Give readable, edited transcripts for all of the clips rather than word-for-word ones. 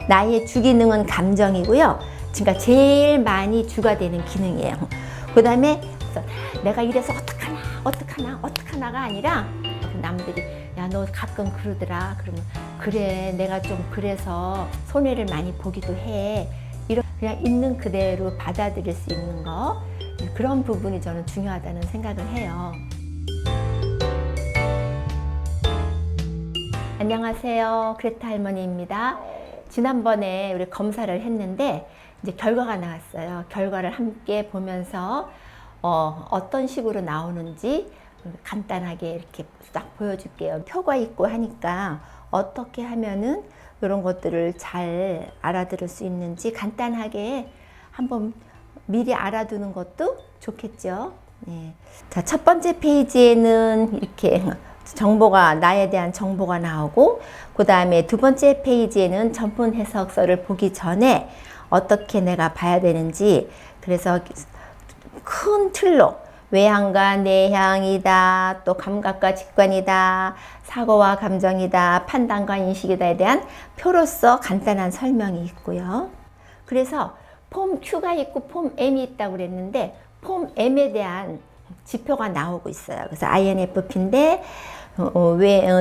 나의 주기능은 감정이고요. 그러니까 제일 많이 주가 되는 기능이에요. 그 다음에 내가 이래서 어떡하나가 아니라 남들이 야, 너 가끔 그러더라. 그러면 그래, 내가 좀 그래서 손해를 많이 보기도 해. 이런 그냥 있는 그대로 받아들일 수 있는 거, 그런 부분이 저는 중요하다는 생각을 해요. 안녕하세요, 그레타 할머니입니다. 지난번에 우리 검사를 했는데 이제 결과가 나왔어요. 결과를 함께 보면서 어떤 식으로 나오는지 간단하게 이렇게 딱 보여줄게요. 표가 있고 하니까 어떻게 하면은 이런 것들을 잘 알아들을 수 있는지 간단하게 한번 미리 알아두는 것도 좋겠죠. 네. 자, 첫 번째 페이지에는 이렇게 정보가, 나에 대한 정보가 나오고, 그 다음에 두 번째 페이지에는 전문 해석서를 보기 전에 어떻게 내가 봐야 되는지, 그래서 큰 틀로 외향과 내향이다, 또 감각과 직관이다, 사고와 감정이다, 판단과 인식이다에 대한 표로서 간단한 설명이 있고요. 그래서 폼 Q가 있고 폼 M이 있다고 그랬는데 폼 M에 대한 지표가 나오고 있어요. 그래서 INFP인데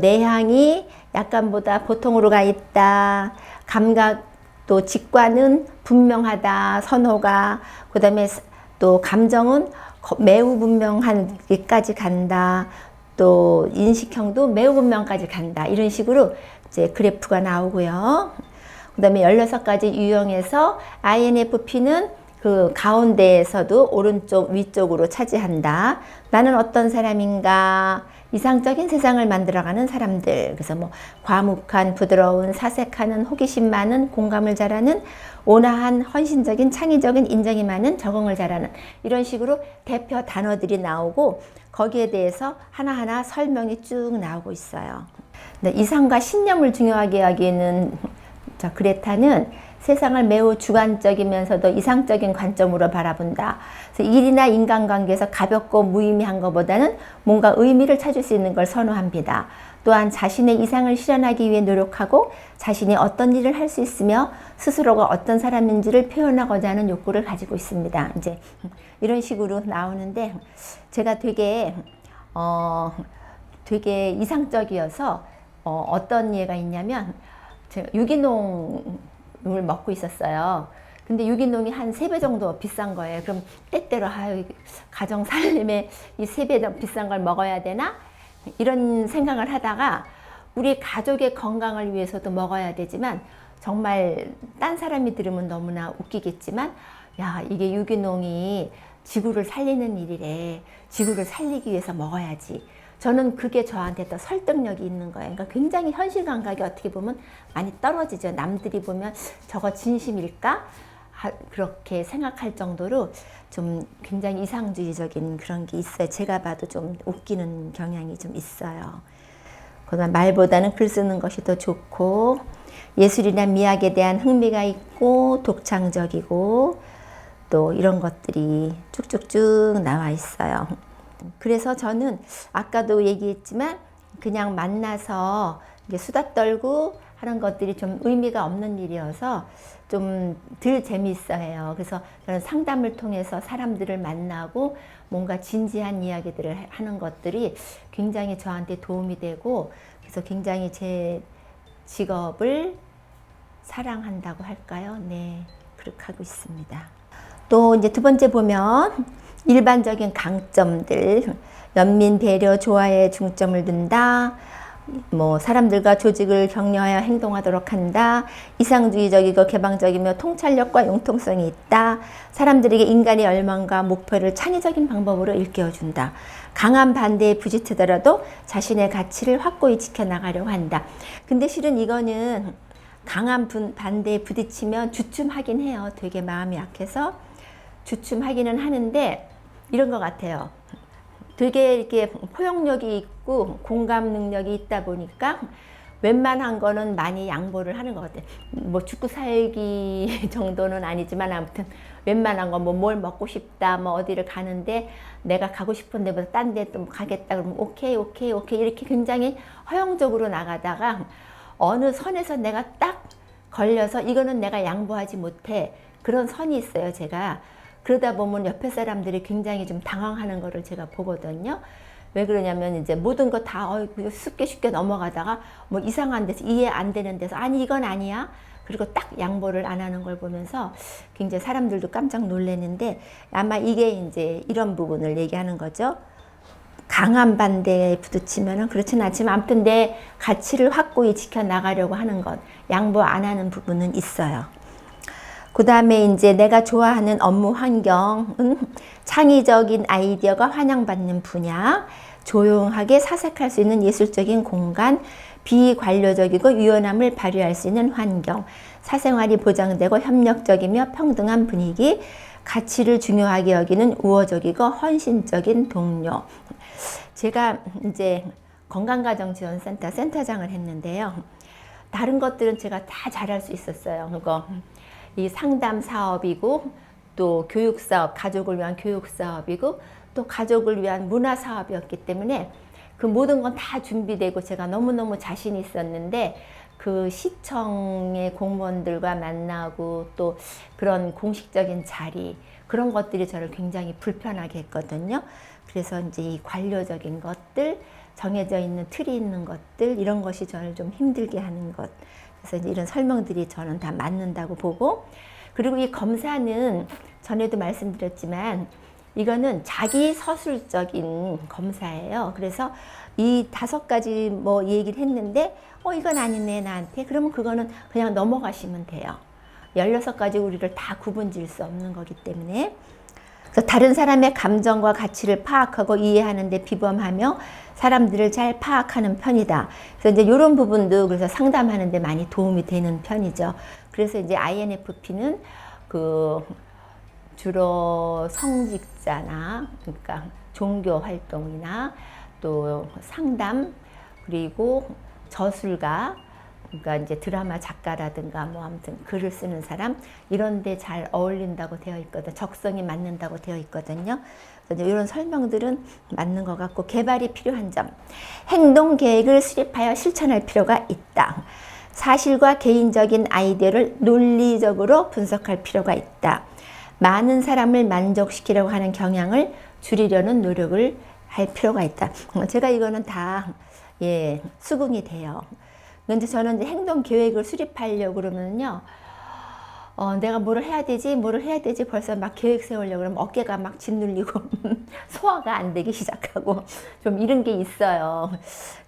내향이 약간보다 보통으로 가 있다, 감각 또 직관은 분명하다, 선호가, 그 다음에 또 감정은 매우 분명한까지 간다, 또 인식형도 매우 분명까지 간다, 이런 식으로 이제 그래프가 나오고요. 그 다음에 16가지 유형에서 INFP는 그 가운데에서도 오른쪽 위쪽으로 차지한다. 나는 어떤 사람인가? 이상적인 세상을 만들어가는 사람들. 그래서 뭐 과묵한, 부드러운, 사색하는, 호기심 많은, 공감을 잘하는, 온화한, 헌신적인, 창의적인, 인정이 많은, 적응을 잘하는, 이런 식으로 대표 단어들이 나오고 거기에 대해서 하나하나 설명이 쭉 나오고 있어요. 근데 이상과 신념을 중요하게 하기에는 그레타는 세상을 매우 주관적이면서도 이상적인 관점으로 바라본다. 그래서 일이나 인간관계에서 가볍고 무의미한 것보다는 뭔가 의미를 찾을 수 있는 걸 선호합니다. 또한 자신의 이상을 실현하기 위해 노력하고 자신이 어떤 일을 할 수 있으며 스스로가 어떤 사람인지를 표현하고자 하는 욕구를 가지고 있습니다. 이제 이런 식으로 나오는데 제가 되게 이상적이어서 어떤 예가 있냐면 제가 유기농을 먹고 있었어요. 근데 유기농이 한 3배 정도 비싼 거예요. 그럼 때때로 가정 살림에 이 3배 더 비싼 걸 먹어야 되나? 이런 생각을 하다가 우리 가족의 건강을 위해서도 먹어야 되지만 정말 딴 사람이 들으면 너무나 웃기겠지만 야, 이게 유기농이 지구를 살리는 일이래. 지구를 살리기 위해서 먹어야지. 저는 그게 저한테 더 설득력이 있는 거예요. 그러니까 굉장히 현실 감각이 어떻게 보면 많이 떨어지죠. 남들이 보면 저거 진심일까? 그렇게 생각할 정도로 좀 굉장히 이상주의적인 그런 게 있어요. 제가 봐도 좀 웃기는 경향이 좀 있어요. 그러나 말보다는 글 쓰는 것이 더 좋고 예술이나 미학에 대한 흥미가 있고 독창적이고 또 이런 것들이 쭉쭉쭉 나와 있어요. 그래서 저는 아까도 얘기했지만 그냥 만나서 수다 떨고 하는 것들이 좀 의미가 없는 일이어서 좀 덜 재미있어해요. 그래서 저는 상담을 통해서 사람들을 만나고 뭔가 진지한 이야기들을 하는 것들이 굉장히 저한테 도움이 되고 그래서 굉장히 제 직업을 사랑한다고 할까요? 네, 그렇게 하고 있습니다. 또 이제 두 번째 보면 일반적인 강점들, 연민, 배려, 조화에 중점을 둔다. 뭐 사람들과 조직을 격려하여 행동하도록 한다. 이상주의적이고 개방적이며 통찰력과 융통성이 있다. 사람들에게 인간의 열망과 목표를 창의적인 방법으로 일깨워준다. 강한 반대에 부딪히더라도 자신의 가치를 확고히 지켜나가려고 한다. 근데 실은 이거는 강한 반대에 부딪히면 주춤하긴 해요. 되게 마음이 약해서 주춤하기는 하는데 이런 것 같아요. 되게 이렇게 포용력이 있고 공감 능력이 있다 보니까 웬만한 거는 많이 양보를 하는 것 같아요. 뭐 죽고 살기 정도는 아니지만 아무튼 웬만한 거 뭐 뭘 먹고 싶다, 뭐 어디를 가는데 내가 가고 싶은 데보다 딴 데 또 가겠다 그러면 오케이 이렇게 굉장히 허용적으로 나가다가 어느 선에서 내가 딱 걸려서 이거는 내가 양보하지 못해. 그런 선이 있어요, 제가. 그러다 보면 옆에 사람들이 굉장히 좀 당황하는 거를 제가 보거든요. 왜 그러냐면 이제 모든 거 다 쉽게 넘어가다가 뭐 이상한 데서 이해 안 되는 데서 아니 이건 아니야. 그리고 딱 양보를 안 하는 걸 보면서 굉장히 사람들도 깜짝 놀랐는데 아마 이게 이제 이런 부분을 얘기하는 거죠. 강한 반대에 부딪히면은 그렇진 않지만 아무튼 내 가치를 확고히 지켜나가려고 하는 것, 양보 안 하는 부분은 있어요. 그 다음에 이제 내가 좋아하는 업무 환경은 창의적인 아이디어가 환영받는 분야, 조용하게 사색할 수 있는 예술적인 공간, 비관료적이고 유연함을 발휘할 수 있는 환경, 사생활이 보장되고 협력적이며 평등한 분위기, 가치를 중요하게 여기는 우호적이고 헌신적인 동료. 제가 이제 건강가정지원센터 센터장을 했는데요. 다른 것들은 제가 다 잘할 수 있었어요. 그거 이 상담 사업이고 또 교육 사업, 가족을 위한 교육 사업이고 또 가족을 위한 문화 사업이었기 때문에 그 모든 건 다 준비되고 제가 너무너무 자신이 있었는데 그 시청의 공무원들과 만나고 또 그런 공식적인 자리 그런 것들이 저를 굉장히 불편하게 했거든요. 그래서 이제 이 관료적인 것들, 정해져 있는 틀이 있는 것들 이런 것이 저를 좀 힘들게 하는 것. 그래서 이제 이런 설명들이 저는 다 맞는다고 보고 그리고 이 검사는 전에도 말씀드렸지만 이거는 자기 서술적인 검사예요. 그래서 이 5가지 뭐 얘기를 했는데 이건 아니네 나한테 그러면 그거는 그냥 넘어가시면 돼요. 16가지 우리를 다 구분 지을 수 없는 거기 때문에 그래서 다른 사람의 감정과 가치를 파악하고 이해하는 데 비범하며 사람들을 잘 파악하는 편이다. 그래서 이제 이런 부분도 그래서 상담하는 데 많이 도움이 되는 편이죠. 그래서 이제 INFP는 그 주로 성직자나 그러니까 종교 활동이나 또 상담 그리고 저술가 그러니까 이제 드라마 작가라든가 뭐 아무튼 글을 쓰는 사람 이런 데 잘 어울린다고 되어 있거든. 적성이 맞는다고 되어 있거든요. 그래서 이런 설명들은 맞는 것 같고 개발이 필요한 점. 행동 계획을 수립하여 실천할 필요가 있다. 사실과 개인적인 아이디어를 논리적으로 분석할 필요가 있다. 많은 사람을 만족시키려고 하는 경향을 줄이려는 노력을 할 필요가 있다. 제가 이거는 다 수긍이 돼요. 근데 저는 이제 행동 계획을 수립하려고 그러면요. 내가 뭐를 해야 되지 벌써 막 계획 세우려고 그러면 어깨가 막 짓눌리고 소화가 안 되기 시작하고 좀 이런 게 있어요.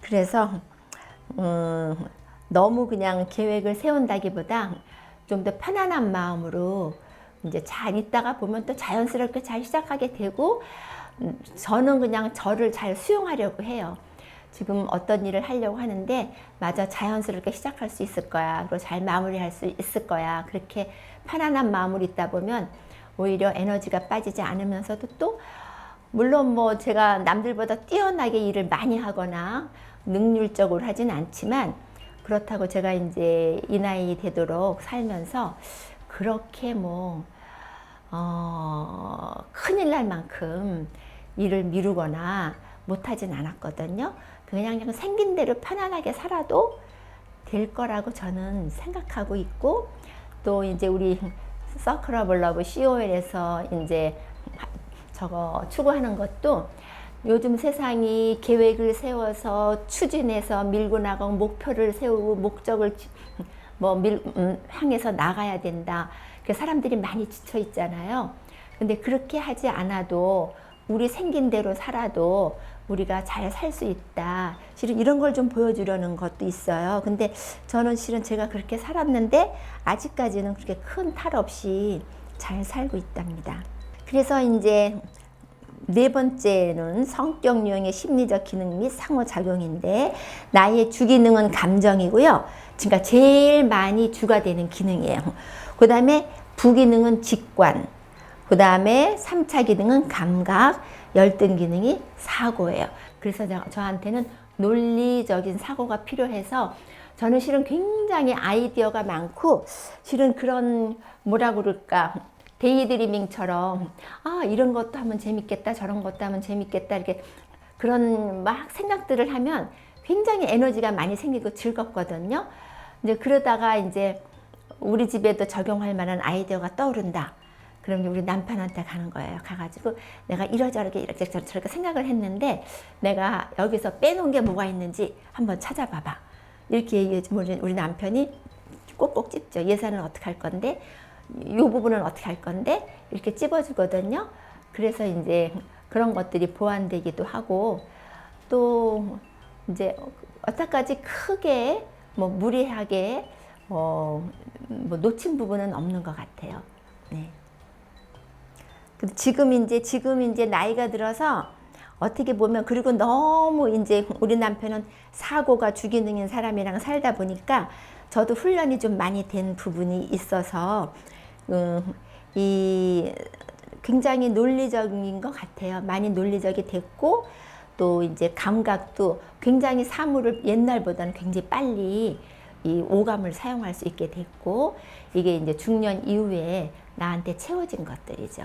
그래서 너무 그냥 계획을 세운다기보다 좀 더 편안한 마음으로 이제 잘 있다가 보면 또 자연스럽게 잘 시작하게 되고 저는 그냥 저를 잘 수용하려고 해요. 지금 어떤 일을 하려고 하는데 맞아 자연스럽게 시작할 수 있을 거야. 그리고 잘 마무리할 수 있을 거야. 그렇게 편안한 마음으로 있다 보면 오히려 에너지가 빠지지 않으면서도 또 물론 뭐 제가 남들보다 뛰어나게 일을 많이 하거나 능률적으로 하진 않지만 그렇다고 제가 이제 이 나이 되도록 살면서 그렇게 뭐 큰일 날 만큼 일을 미루거나 못하진 않았거든요. 그냥 생긴 대로 편안하게 살아도 될 거라고 저는 생각하고 있고 또 이제 우리 서클 오브 러브 COL에서 이제 저거 추구하는 것도 요즘 세상이 계획을 세워서 추진해서 밀고 나가고 목표를 세우고 목적을 향해서 나가야 된다. 사람들이 많이 지쳐 있잖아요. 근데 그렇게 하지 않아도 우리 생긴 대로 살아도 우리가 잘 살 수 있다. 실은 이런 걸 좀 보여주려는 것도 있어요. 근데 저는 실은 제가 그렇게 살았는데 아직까지는 그렇게 큰 탈 없이 잘 살고 있답니다. 그래서 이제 4번째는 성격 유형의 심리적 기능 및 상호작용인데 나의 주기능은 감정이고요. 그러니까 제일 많이 주가 되는 기능이에요. 그 다음에 부기능은 직관, 그 다음에 3차 기능은 감각, 열등 기능이 사고예요. 그래서 저한테는 논리적인 사고가 필요해서 저는 실은 굉장히 아이디어가 많고 실은 그런 뭐라 그럴까 데이드리밍처럼 이런 것도 하면 재밌겠다 저런 것도 하면 재밌겠다 이렇게 그런 막 생각들을 하면 굉장히 에너지가 많이 생기고 즐겁거든요. 이제 그러다가 이제 우리 집에도 적용할 만한 아이디어가 떠오른다. 그럼 우리 남편한테 가는 거예요. 가가지고 내가 이러저렇게 이렇게 저렇게 생각을 했는데 내가 여기서 빼놓은 게 뭐가 있는지 한번 찾아봐봐. 이렇게 얘기해주면 우리 남편이 꼭꼭 찝죠. 예산은 어떻게 할 건데, 이 부분은 어떻게 할 건데, 이렇게 찝어주거든요. 그래서 이제 그런 것들이 보완되기도 하고, 또 이제 어디까지 크게 뭐 무리하게 뭐 놓친 부분은 없는 것 같아요. 네. 지금 이제 나이가 들어서 어떻게 보면, 그리고 너무 이제 우리 남편은 사고가 주기능인 사람이랑 살다 보니까 저도 훈련이 좀 많이 된 부분이 있어서 이 굉장히 논리적인 것 같아요. 많이 논리적이 됐고, 또 이제 감각도 굉장히 사물을 옛날보다는 굉장히 빨리 이 오감을 사용할 수 있게 됐고, 이게 이제 중년 이후에 나한테 채워진 것들이죠.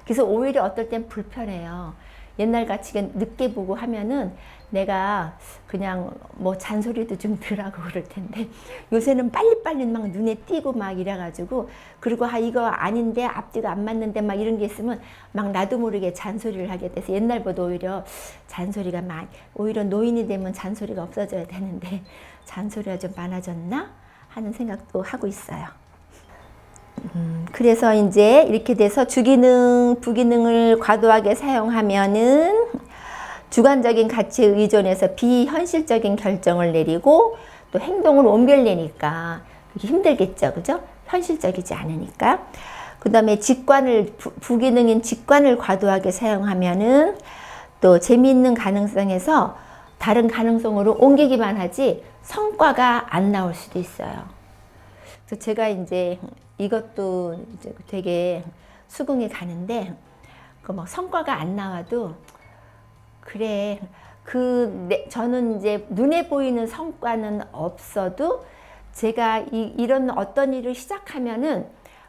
그래서 오히려 어떨 땐 불편해요. 옛날같이 늦게 보고 하면은 내가 그냥 뭐 잔소리도 좀 덜하고 그럴 텐데, 요새는 빨리빨리 막 눈에 띄고 막 이래가지고, 그리고 이거 아닌데 앞뒤가 안 맞는데 막 이런 게 있으면 막 나도 모르게 잔소리를 하게 돼서, 옛날보다 오히려 잔소리가 오히려 노인이 되면 잔소리가 없어져야 되는데 잔소리가 좀 많아졌나 하는 생각도 하고 있어요. 그래서 이제 이렇게 돼서 주기능, 부기능을 과도하게 사용하면은 주관적인 가치에 의존해서 비현실적인 결정을 내리고, 또 행동을 옮겨내니까 힘들겠죠. 그죠? 현실적이지 않으니까. 그 다음에 부기능인 직관을 과도하게 사용하면은 또 재미있는 가능성에서 다른 가능성으로 옮기기만 하지 성과가 안 나올 수도 있어요. 그래서 제가 이제 이것도 이제 되게 수긍이 가는데, 그 뭐 성과가 안 나와도 그래, 저는 이제 눈에 보이는 성과는 없어도 제가 이런 어떤 일을 시작하면은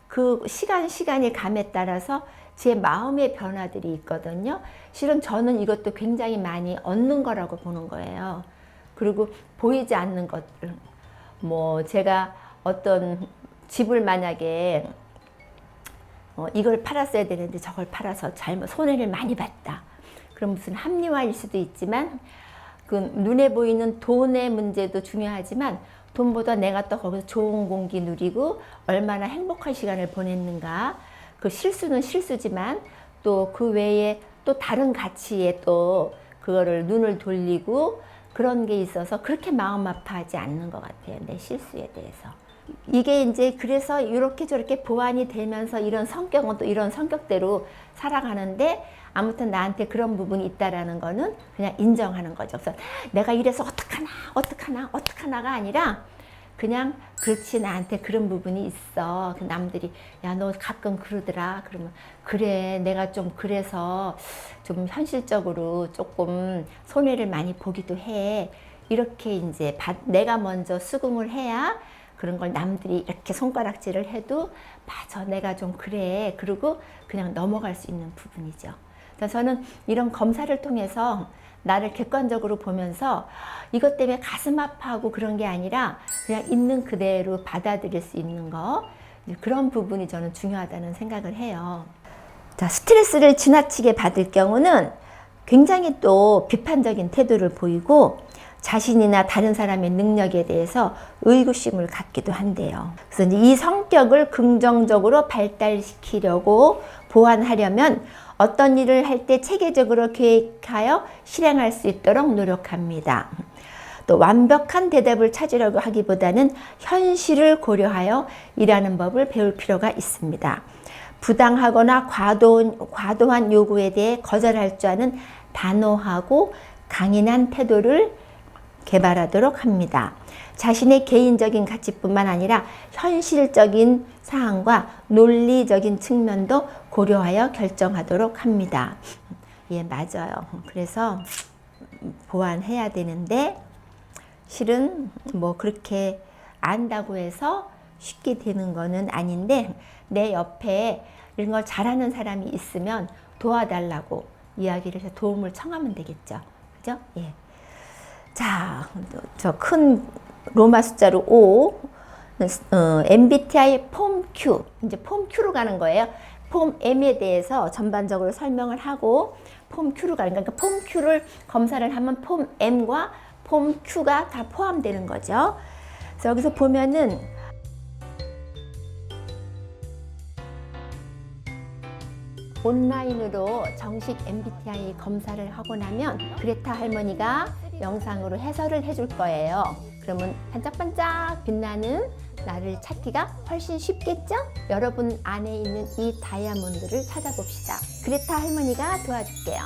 그 시간이 감에 따라서 제 마음의 변화들이 있거든요. 실은 저는 이것도 굉장히 많이 얻는 거라고 보는 거예요. 그리고 보이지 않는 것들, 뭐 제가 어떤 집을 만약에 이걸 팔았어야 되는데 저걸 팔아서 잘못 손해를 많이 봤다. 그럼 무슨 합리화일 수도 있지만, 그 눈에 보이는 돈의 문제도 중요하지만, 돈보다 내가 또 거기서 좋은 공기 누리고 얼마나 행복한 시간을 보냈는가. 그 실수는 실수지만 또 그 외에 또 다른 가치에 또 그거를 눈을 돌리고 그런 게 있어서 그렇게 마음 아파하지 않는 것 같아요. 내 실수에 대해서. 이게 이제 그래서 이렇게 저렇게 보완이 되면서 이런 성격은 또 이런 성격대로 살아가는데, 아무튼 나한테 그런 부분이 있다라는 거는 그냥 인정하는 거죠. 그래서 내가 이래서 어떡하나가 아니라 그냥 그렇지, 나한테 그런 부분이 있어. 남들이 야, 너 가끔 그러더라. 그러면 그래, 내가 좀 그래서 좀 현실적으로 조금 손해를 많이 보기도 해. 이렇게 이제 내가 먼저 수긍을 해야 그런 걸 남들이 이렇게 손가락질을 해도 맞아, 내가 좀 그래. 그리고 그냥 넘어갈 수 있는 부분이죠. 그래서 저는 이런 검사를 통해서 나를 객관적으로 보면서 이것 때문에 가슴 아파하고 그런 게 아니라 그냥 있는 그대로 받아들일 수 있는 거, 그런 부분이 저는 중요하다는 생각을 해요. 자, 스트레스를 지나치게 받을 경우는 굉장히 또 비판적인 태도를 보이고 자신이나 다른 사람의 능력에 대해서 의구심을 갖기도 한대요. 그래서 이 성격을 긍정적으로 발달시키려고 보완하려면 어떤 일을 할 때 체계적으로 계획하여 실행할 수 있도록 노력합니다. 또 완벽한 대답을 찾으려고 하기보다는 현실을 고려하여 일하는 법을 배울 필요가 있습니다. 부당하거나 과도한 요구에 대해 거절할 줄 아는 단호하고 강인한 태도를 개발하도록 합니다. 자신의 개인적인 가치뿐만 아니라 현실적인 사항과 논리적인 측면도 고려하여 결정하도록 합니다. 예, 맞아요. 그래서 보완해야 되는데, 실은 뭐 그렇게 안다고 해서 쉽게 되는 거는 아닌데, 내 옆에 이런 걸 잘하는 사람이 있으면 도와달라고 이야기를 해서 도움을 청하면 되겠죠. 그죠? 예. 자, 저 큰 로마 숫자로 5. MBTI 폼 Q, 이제 폼 Q로 가는 거예요. 폼 M에 대해서 전반적으로 설명을 하고 폼 Q로 가는 거니까 폼 Q를 검사를 하면 폼 M과 폼 Q가 다 포함되는 거죠. 그래서 여기서 보면은 온라인으로 정식 MBTI 검사를 하고 나면 그레타 할머니가 영상으로 해설을 해줄 거예요. 그러면 반짝반짝 빛나는 나를 찾기가 훨씬 쉽겠죠? 여러분 안에 있는 이 다이아몬드를 찾아봅시다. 그레타 할머니가 도와줄게요.